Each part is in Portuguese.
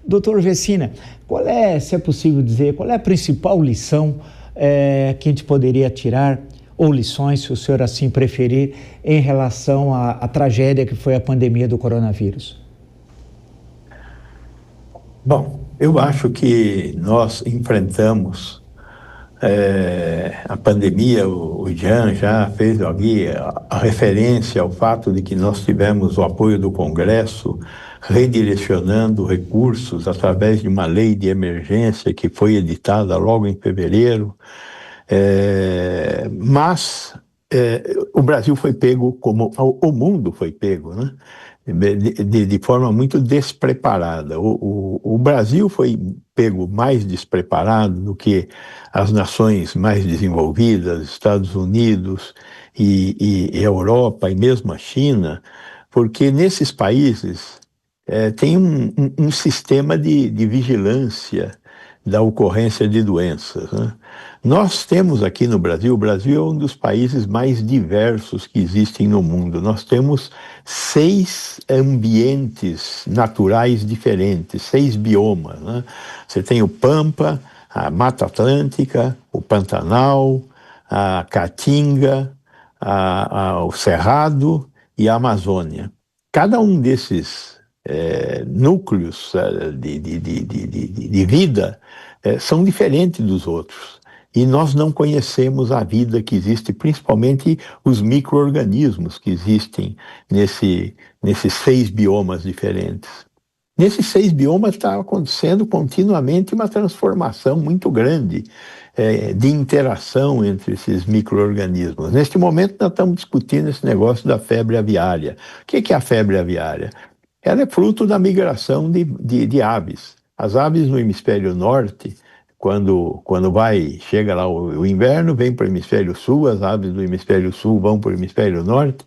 Doutor Gessina, qual é, se é possível dizer, qual é a principal lição que a gente poderia tirar, ou lições, se o senhor assim preferir, em relação à tragédia que foi a pandemia do coronavírus? Bom, eu acho que nós enfrentamos a pandemia. O Jean já fez aqui a referência ao fato de que nós tivemos o apoio do Congresso redirecionando recursos através de uma lei de emergência que foi editada logo em fevereiro. Mas o Brasil foi pego, como o mundo foi pego, né? De forma muito despreparada. O Brasil foi pego mais despreparado do que as nações mais desenvolvidas, Estados Unidos e Europa, e mesmo a China, porque nesses países tem um sistema de vigilância da ocorrência de doenças, né? Nós temos aqui no Brasil, o Brasil é um dos países mais diversos que existem no mundo. Nós temos 6 ambientes naturais diferentes, 6 biomas, né? Você tem o Pampa, a Mata Atlântica, o Pantanal, a Caatinga, o Cerrado e a Amazônia. Cada um desses núcleos de vida são diferentes dos outros. E nós não conhecemos a vida que existe, principalmente os micro-organismos que existem nesses 6 biomas diferentes. Nesses 6 biomas está acontecendo continuamente uma transformação muito grande de interação entre esses micro-organismos. Neste momento, nós estamos discutindo esse negócio da febre aviária. O que é a febre aviária? Ela é fruto da migração de aves. As aves no hemisfério norte, quando chega lá o inverno, vem para o hemisfério sul, as aves do hemisfério sul vão para o hemisfério norte,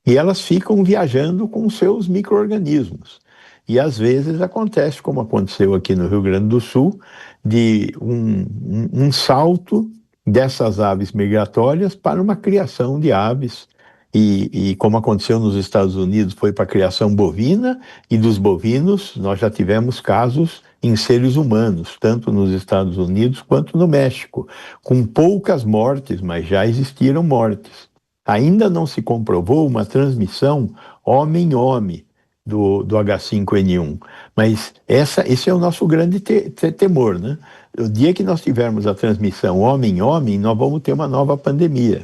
e elas ficam viajando com seus micro-organismos. E às vezes acontece, como aconteceu aqui no Rio Grande do Sul, de um salto dessas aves migratórias para uma criação de aves. E como aconteceu nos Estados Unidos, foi para a criação bovina, e dos bovinos nós já tivemos casos em seres humanos, tanto nos Estados Unidos quanto no México, com poucas mortes, mas já existiram mortes. Ainda não se comprovou uma transmissão homem-homem do H5N1, mas esse é o nosso grande temor, né? O dia que nós tivermos a transmissão homem-homem, nós vamos ter uma nova pandemia.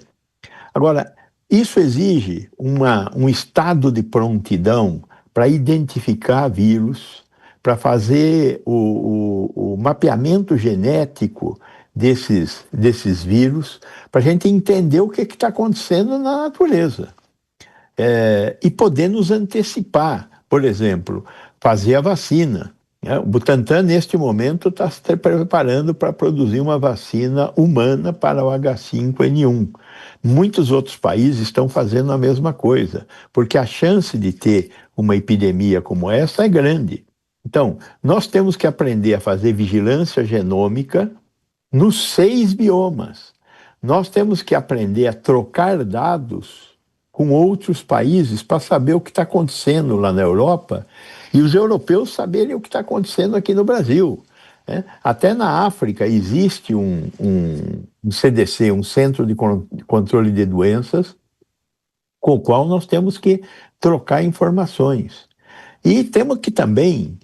Agora, isso exige um estado de prontidão para identificar vírus, para fazer o mapeamento genético desses vírus, para a gente entender o que está acontecendo na natureza. E poder nos antecipar, por exemplo, fazer a vacina. O Butantan, neste momento, está se preparando para produzir uma vacina humana para o H5N1. Muitos outros países estão fazendo a mesma coisa, porque a chance de ter uma epidemia como essa é grande. Então, nós temos que aprender a fazer vigilância genômica nos 6 biomas. Nós temos que aprender a trocar dados com outros países para saber o que está acontecendo lá na Europa e os europeus saberem o que está acontecendo aqui no Brasil, né? Até na África existe um CDC, um Centro de Controle de Doenças, com o qual nós temos que trocar informações. E temos que também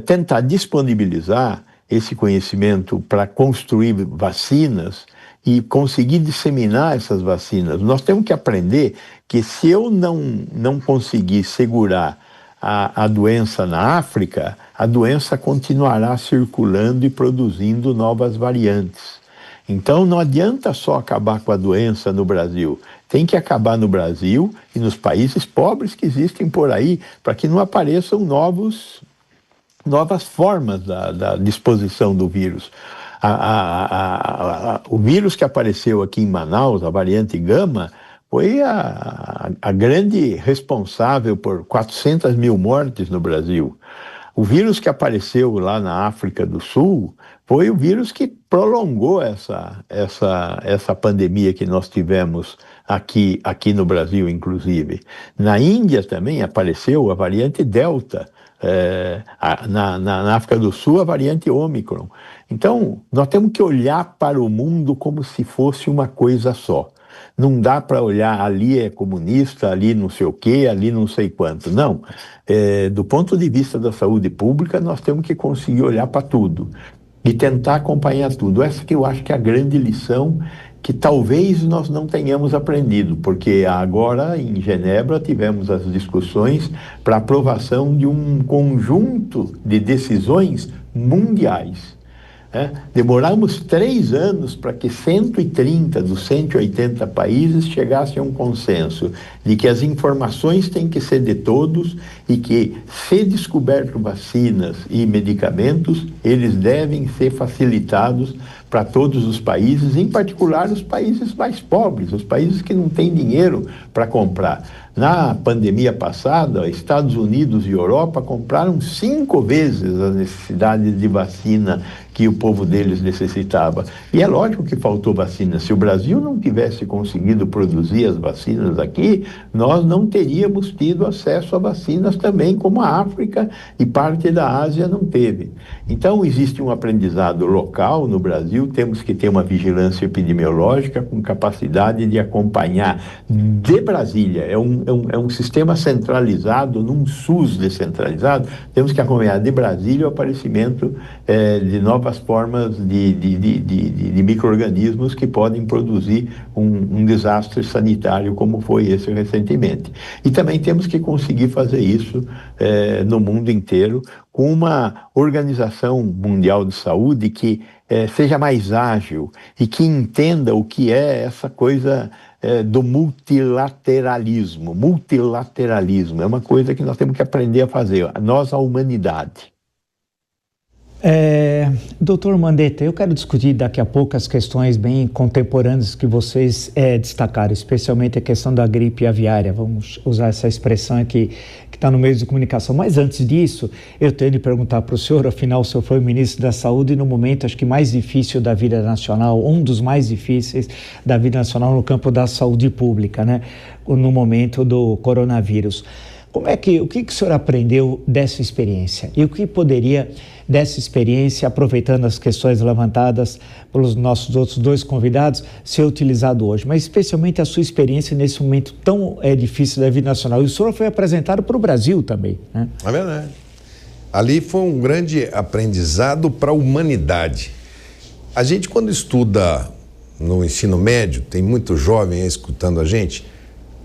tentar disponibilizar esse conhecimento para construir vacinas e conseguir disseminar essas vacinas. Nós temos que aprender que se eu não conseguir segurar a doença na África, a doença continuará circulando e produzindo novas variantes. Então não adianta só acabar com a doença no Brasil, tem que acabar no Brasil e nos países pobres que existem por aí, para que não apareçam novas formas da disposição do vírus. O vírus que apareceu aqui em Manaus, a variante Gama, foi a grande responsável por 400 mil mortes no Brasil. O vírus que apareceu lá na África do Sul foi o vírus que prolongou essa pandemia que nós tivemos aqui no Brasil, inclusive. Na Índia também apareceu a variante Delta, na África do Sul, a variante Ômicron. Então, nós temos que olhar para o mundo como se fosse uma coisa só. Não dá para olhar ali é comunista, ali não sei o quê, ali não sei quanto. Não. Do ponto de vista da saúde pública, nós temos que conseguir olhar para tudo e tentar acompanhar tudo. Essa que eu acho que é a grande lição que talvez nós não tenhamos aprendido, porque agora em Genebra tivemos as discussões para aprovação de um conjunto de decisões mundiais. Demoramos 3 anos para que 130 dos 180 países chegassem a um consenso de que as informações têm que ser de todos e que, se descoberto vacinas e medicamentos, eles devem ser facilitados para todos os países, em particular os países mais pobres, os países que não têm dinheiro para comprar. Na pandemia passada, Estados Unidos e Europa compraram 5 vezes as necessidades de vacina que o povo deles necessitava. E é lógico que faltou vacina. Se o Brasil não tivesse conseguido produzir as vacinas aqui, nós não teríamos tido acesso a vacinas também, como a África e parte da Ásia não teve. Então, existe um aprendizado local no Brasil, temos que ter uma vigilância epidemiológica com capacidade de acompanhar de Brasília. É um sistema centralizado, num SUS descentralizado, temos que acompanhar de Brasília o aparecimento de novas formas de micro-organismos que podem produzir um desastre sanitário como foi esse recentemente. E também temos que conseguir fazer isso no mundo inteiro com uma organização mundial de saúde que seja mais ágil e que entenda o que é essa coisa do multilateralismo. Multilateralismo é uma coisa que nós temos que aprender a fazer, nós, a humanidade. Doutor Mandetta, eu quero discutir daqui a pouco as questões bem contemporâneas que vocês destacaram, especialmente a questão da gripe aviária. Vamos usar essa expressão aqui que está no meio de comunicação. Mas antes disso, eu tenho de perguntar para o senhor, afinal o senhor foi o ministro da Saúde no momento, acho que mais difícil da vida nacional, um dos mais difíceis da vida nacional no campo da saúde pública, né? No momento do coronavírus. O que o senhor aprendeu dessa experiência? E o que poderia, dessa experiência, aproveitando as questões levantadas pelos nossos outros 2 convidados, ser utilizado hoje? Mas especialmente a sua experiência nesse momento tão difícil da vida nacional. E o senhor foi apresentado para o Brasil também, né? É verdade. Ali foi um grande aprendizado para a humanidade. A gente, quando estuda no ensino médio, tem muito jovem aí escutando a gente,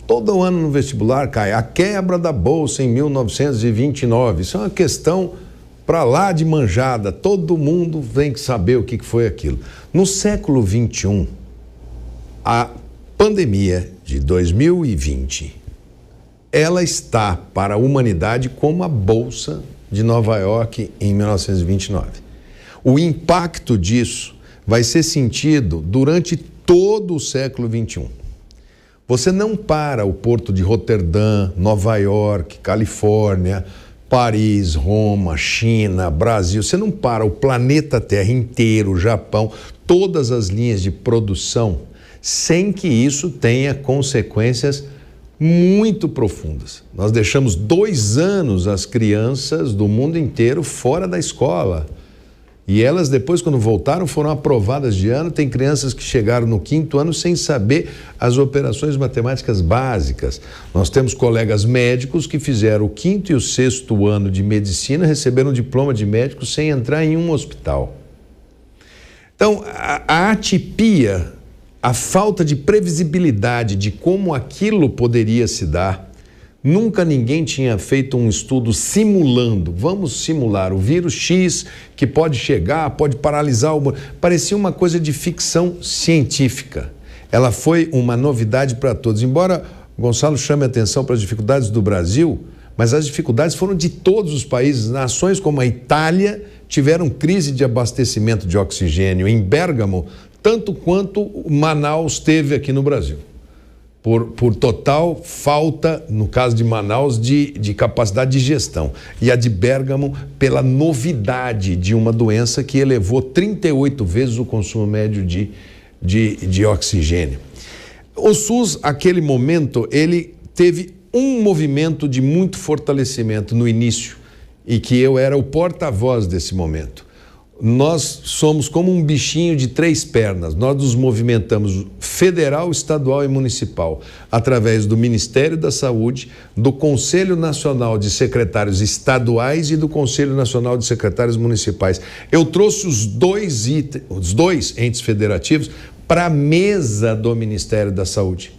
todo ano no vestibular cai a quebra da Bolsa em 1929. Isso é uma questão para lá de manjada. Todo mundo tem que saber o que foi aquilo. No século XXI, a pandemia de 2020, ela está para a humanidade como a Bolsa de Nova York em 1929. O impacto disso vai ser sentido durante todo o século XXI. Você não para o porto de Roterdã, Nova York, Califórnia, Paris, Roma, China, Brasil. Você não para o planeta Terra inteiro, Japão, todas as linhas de produção, sem que isso tenha consequências muito profundas. Nós deixamos 2 anos as crianças do mundo inteiro fora da escola. E elas depois, quando voltaram, foram aprovadas de ano. Tem crianças que chegaram no 5º ano sem saber as operações matemáticas básicas. Nós temos colegas médicos que fizeram o 5º e o 6º ano de medicina, receberam diploma de médico sem entrar em um hospital. Então, a atipia, a falta de previsibilidade de como aquilo poderia se dar, nunca ninguém tinha feito um estudo simulando. Vamos simular o vírus X que pode chegar, pode paralisar o mundo. Parecia uma coisa de ficção científica. Ela foi uma novidade para todos. Embora o Gonçalo chame a atenção para as dificuldades do Brasil, mas as dificuldades foram de todos os países. Nações como a Itália tiveram crise de abastecimento de oxigênio em Bérgamo, tanto quanto Manaus teve aqui no Brasil. Por total falta, no caso de Manaus, de capacidade de gestão. E a de Bérgamo, pela novidade de uma doença que elevou 38 vezes o consumo médio de oxigênio. O SUS, naquele momento, ele teve um movimento de muito fortalecimento no início. e que eu era o porta-voz desse momento. Nós somos como um bichinho de 3 pernas. Nós nos movimentamos federal, estadual e municipal, através do Ministério da Saúde, do Conselho Nacional de Secretários Estaduais e do Conselho Nacional de Secretários Municipais. Eu trouxe os dois entes federativos para a mesa do Ministério da Saúde.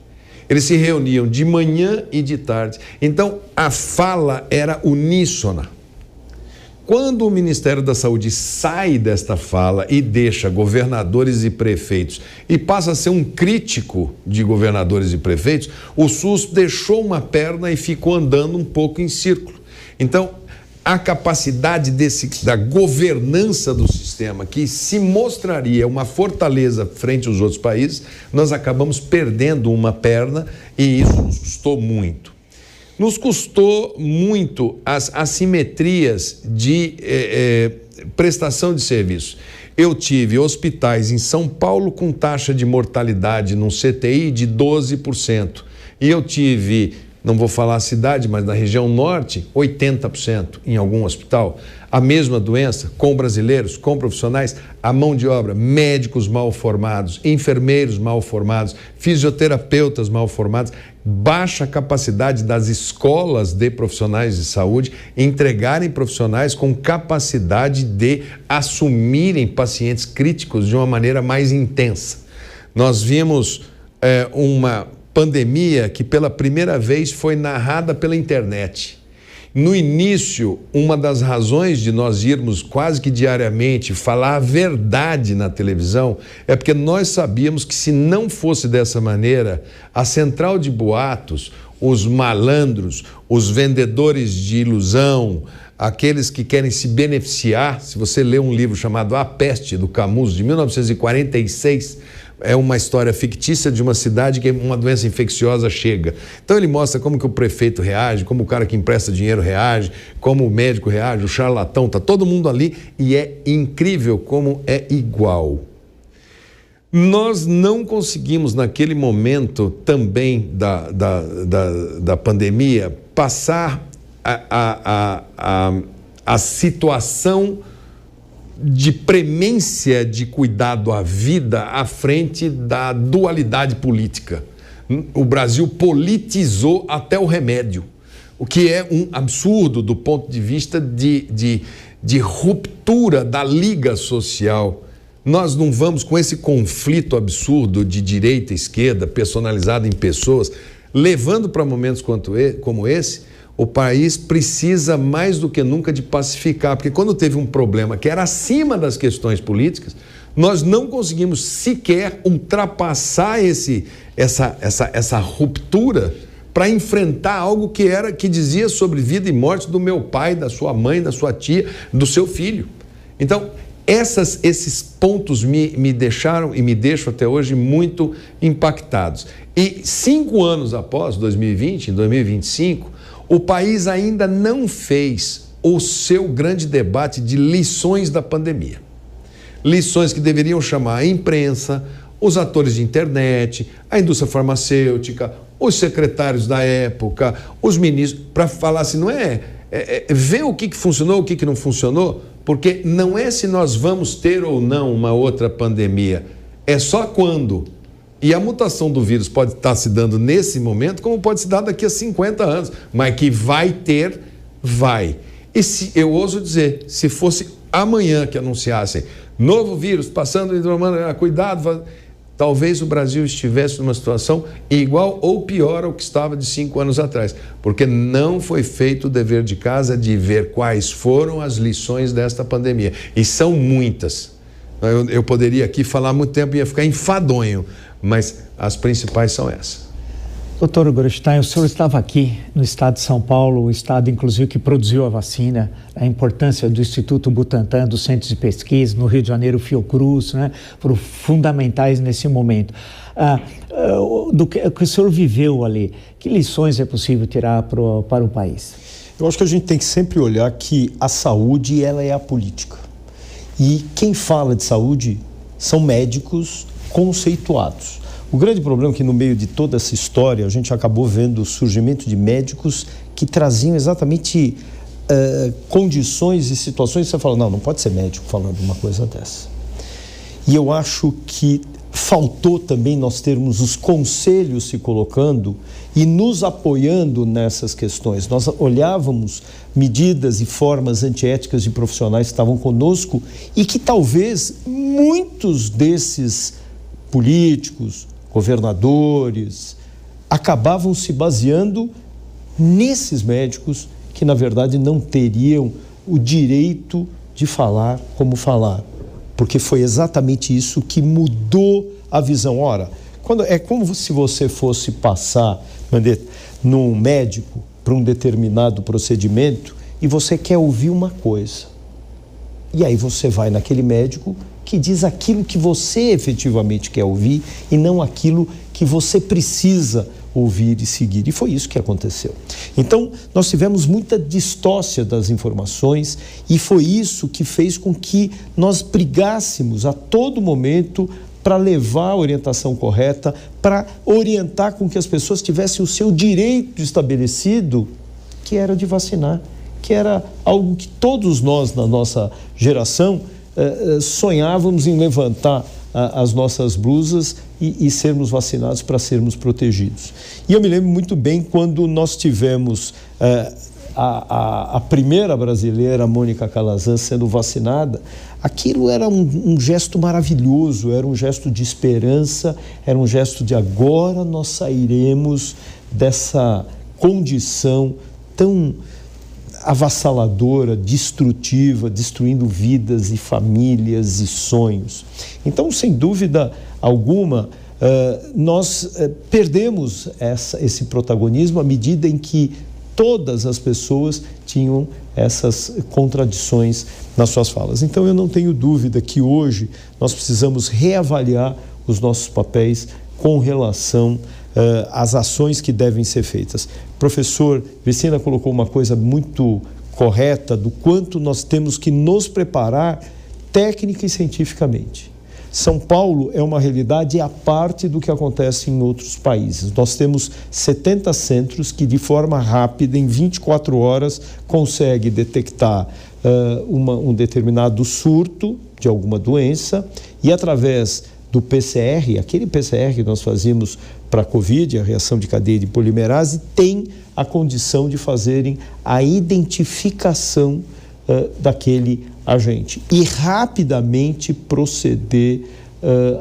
Eles se reuniam de manhã e de tarde. Então, a fala era uníssona. Quando o Ministério da Saúde sai desta fala e deixa governadores e prefeitos e passa a ser um crítico de governadores e prefeitos, o SUS deixou uma perna e ficou andando um pouco em círculo. Então, a capacidade da governança do sistema, que se mostraria uma fortaleza frente aos outros países, nós acabamos perdendo uma perna e isso nos custou muito. Nos custou muito as assimetrias de prestação de serviço. Eu tive hospitais em São Paulo com taxa de mortalidade num CTI de 12%. E eu tive, não vou falar a cidade, mas na região norte, 80% em algum hospital. A mesma doença, com brasileiros, com profissionais, a mão de obra, médicos mal formados, enfermeiros mal formados, fisioterapeutas mal formados, baixa capacidade das escolas de profissionais de saúde entregarem profissionais com capacidade de assumirem pacientes críticos de uma maneira mais intensa. Nós vimos uma pandemia que pela primeira vez foi narrada pela internet. No início, uma das razões de nós irmos quase que diariamente falar a verdade na televisão é porque nós sabíamos que se não fosse dessa maneira, a central de boatos, os malandros, os vendedores de ilusão, aqueles que querem se beneficiar, se você ler um livro chamado A Peste, do Camus, de 1946, é uma história fictícia de uma cidade que uma doença infecciosa chega. Então ele mostra como que o prefeito reage, como o cara que empresta dinheiro reage, como o médico reage, o charlatão, está todo mundo ali e é incrível como é igual. Nós não conseguimos naquele momento também da pandemia passar a situação de premência de cuidado à vida à frente da dualidade política. O Brasil politizou até o remédio, o que é um absurdo do ponto de vista de ruptura da liga social. Nós não vamos com esse conflito absurdo de direita e esquerda, personalizado em pessoas, levando para momentos como esse. O país precisa mais do que nunca de pacificar, porque quando teve um problema que era acima das questões políticas, nós não conseguimos sequer ultrapassar essa ruptura para enfrentar algo que dizia sobre vida e morte do meu pai, da sua mãe, da sua tia, do seu filho. Então, esses pontos me deixaram e me deixam até hoje muito impactados. E 5 anos após, 2020, em 2025, o país ainda não fez o seu grande debate de lições da pandemia. Lições que deveriam chamar a imprensa, os atores de internet, a indústria farmacêutica, os secretários da época, os ministros, para falar assim, não ver o que funcionou, o que não funcionou, porque não é se nós vamos ter ou não uma outra pandemia, é só quando. E a mutação do vírus pode estar se dando nesse momento, como pode se dar daqui a 50 anos. Mas que vai ter, vai. E eu ouso dizer, se fosse amanhã que anunciassem novo vírus passando, cuidado, talvez o Brasil estivesse numa situação igual ou pior ao que estava de 5 anos atrás. Porque não foi feito o dever de casa de ver quais foram as lições desta pandemia. E são muitas. Eu poderia aqui falar muito tempo e ia ficar enfadonho. Mas as principais são essas. Doutor Gorenstein, o senhor estava aqui no estado de São Paulo, o estado inclusive que produziu a vacina, a importância do Instituto Butantan, dos centros de pesquisa, no Rio de Janeiro, o Fiocruz, né, foram fundamentais nesse momento. Do que o senhor viveu ali, que lições é possível tirar para o país? Eu acho que a gente tem que sempre olhar que a saúde, ela é a política. E quem fala de saúde são médicos conceituados. O grande problema é que no meio de toda essa história a gente acabou vendo o surgimento de médicos que traziam exatamente condições e situações que você fala, não pode ser médico falando uma coisa dessa. E eu acho que faltou também nós termos os conselhos se colocando e nos apoiando nessas questões. Nós olhávamos medidas e formas antiéticas de profissionais que estavam conosco e que talvez muitos desses políticos, governadores, acabavam se baseando nesses médicos que, na verdade, não teriam o direito de falar como falar. Porque foi exatamente isso que mudou a visão. Ora, é como se você fosse passar, Mandetta, num médico para um determinado procedimento e você quer ouvir uma coisa. E aí você vai naquele médico que diz aquilo que você efetivamente quer ouvir e não aquilo que você precisa ouvir e seguir. E foi isso que aconteceu. Então, nós tivemos muita distócia das informações e foi isso que fez com que nós brigássemos a todo momento para levar a orientação correta, para orientar com que as pessoas tivessem o seu direito estabelecido, que era de vacinar, que era algo que todos nós, na nossa geração, sonhávamos em levantar as nossas blusas e sermos vacinados para sermos protegidos. E eu me lembro muito bem quando nós tivemos a primeira brasileira, Mônica Calazans, sendo vacinada. Aquilo era um gesto maravilhoso, era um gesto de esperança, era um gesto de agora nós sairemos dessa condição tão avassaladora, destrutiva, destruindo vidas e famílias e sonhos. Então, sem dúvida alguma, nós perdemos esse protagonismo à medida em que todas as pessoas tinham essas contradições nas suas falas. Então, eu não tenho dúvida que hoje nós precisamos reavaliar os nossos papéis com relação às ações que devem ser feitas. O professor Vecina colocou uma coisa muito correta do quanto nós temos que nos preparar técnica e cientificamente. São Paulo é uma realidade à parte do que acontece em outros países. Nós temos 70 centros que, de forma rápida, em 24 horas, conseguem detectar um determinado surto de alguma doença e, através do PCR, aquele PCR que nós fazíamos para a Covid, a reação de cadeia de polimerase, tem a condição de fazerem a identificação daquele agente e rapidamente proceder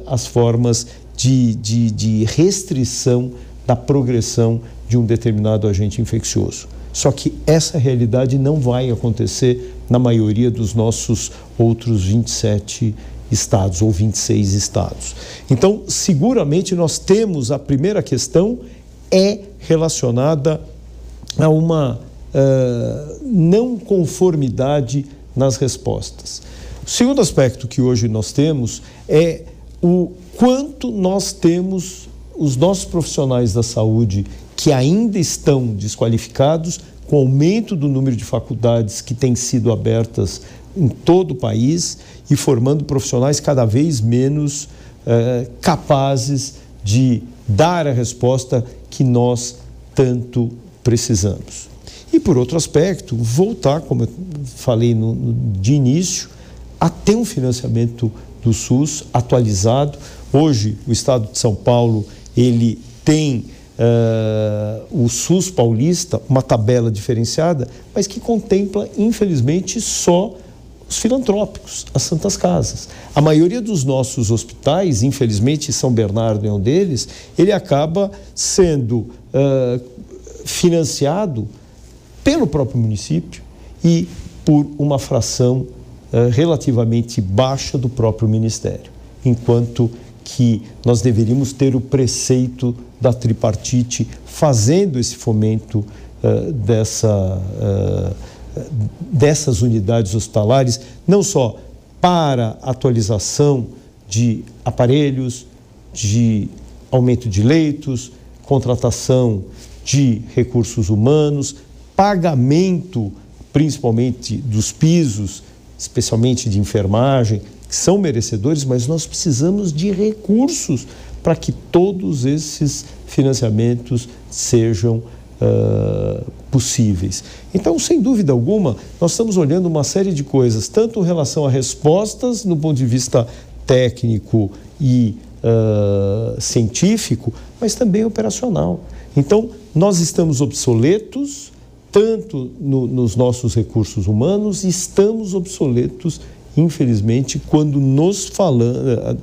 às formas de restrição da progressão de um determinado agente infeccioso. Só que essa realidade não vai acontecer na maioria dos nossos outros 27 estados ou 26 estados. Então, seguramente nós temos, a primeira questão é relacionada a uma não conformidade nas respostas. O segundo aspecto que hoje nós temos é o quanto nós temos os nossos profissionais da saúde que ainda estão desqualificados, com o aumento do número de faculdades que têm sido abertas em todo o país e formando profissionais cada vez menos capazes de dar a resposta que nós tanto precisamos. E, por outro aspecto, voltar, como eu falei de início, a ter um financiamento do SUS atualizado. Hoje, o Estado de São Paulo, ele tem o SUS paulista, uma tabela diferenciada, mas que contempla, infelizmente, só os filantrópicos, as santas casas. A maioria dos nossos hospitais, infelizmente, São Bernardo é um deles, ele acaba sendo financiado pelo próprio município e por uma fração relativamente baixa do próprio Ministério, enquanto que nós deveríamos ter o preceito da tripartite fazendo esse fomento dessas unidades hospitalares, não só para atualização de aparelhos, de aumento de leitos, contratação de recursos humanos, pagamento principalmente dos pisos, especialmente de enfermagem, que são merecedores, mas nós precisamos de recursos para que todos esses financiamentos sejam possíveis. Então, sem dúvida alguma, nós estamos olhando uma série de coisas, tanto em relação a respostas no ponto de vista técnico e científico, mas também operacional. Então, nós estamos obsoletos, tanto nos nossos recursos humanos, e estamos obsoletos, infelizmente, quando nos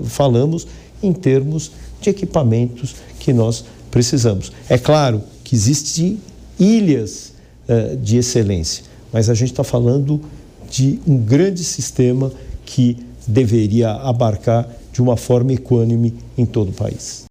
falamos em termos de equipamentos que nós precisamos. É claro que existem ilhas de excelência, mas a gente está falando de um grande sistema que deveria abarcar de uma forma equânime em todo o país.